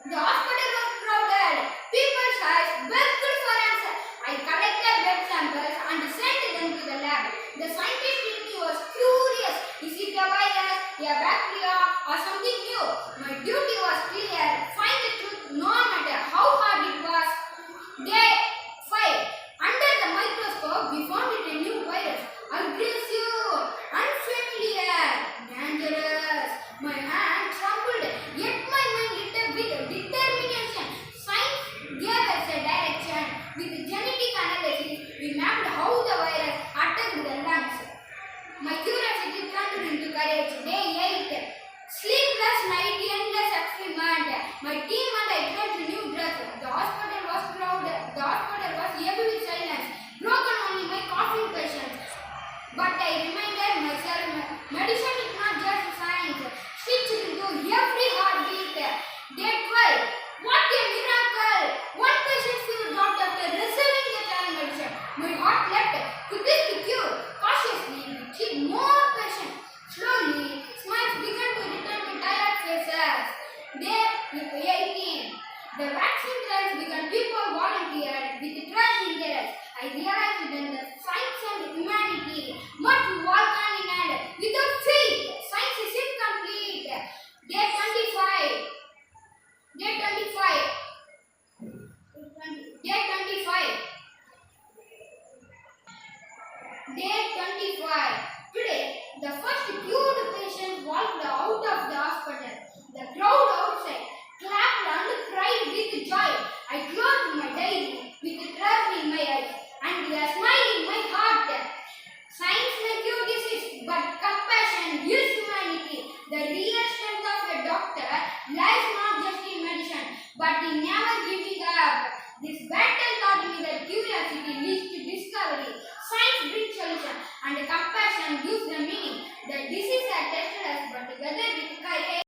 The hospital was crowded. People's eyes begged for answer. I collected blood samples and sent them to the lab. The scientist in me was curious. Is it a virus, a bacteria, or something new? My duty was clear. Find the truth no matter how hard it was. Day 5. Under the microscope, we found it a new virus. Aggressive, unfamiliar, dangerous. My hand trembled, yet my mind lit up with determination. Science gave us a direction. With genetic analysis, we mapped how the virus attacked the lungs. My curiosity turned into courage. Day 8. Sleepless night, endless experiment. My team and I tried new drugs. The hospital was crowded. The hospital was heavy with silence. Broken only my coughing patients. But I reminded myself, medicine is not just science. Stitched into every heartbeat. Day 12. What a miracle! One patient fever dropped after receiving the child medicine. My heart leapt. Could this be cured? Cautiously, we treated more patients. Slowly, smiles began to return to tired faces. Day 18. The vaccine trials began. People volunteered with trust in their eyes. I realized that the science and humanity must walk hand in hand. Without faith, science is incomplete. Day 25. Day 25. Day 25. Day 25. Today, the first cured patient walked out of the hospital. The crowd outside clapped and cried with joy. I closed my diary with trust in my eyes and a smile in my heart. Science may cure disease, but compassion is humanity. The real strength of a doctor lies not just in medicine, but in never giving up. This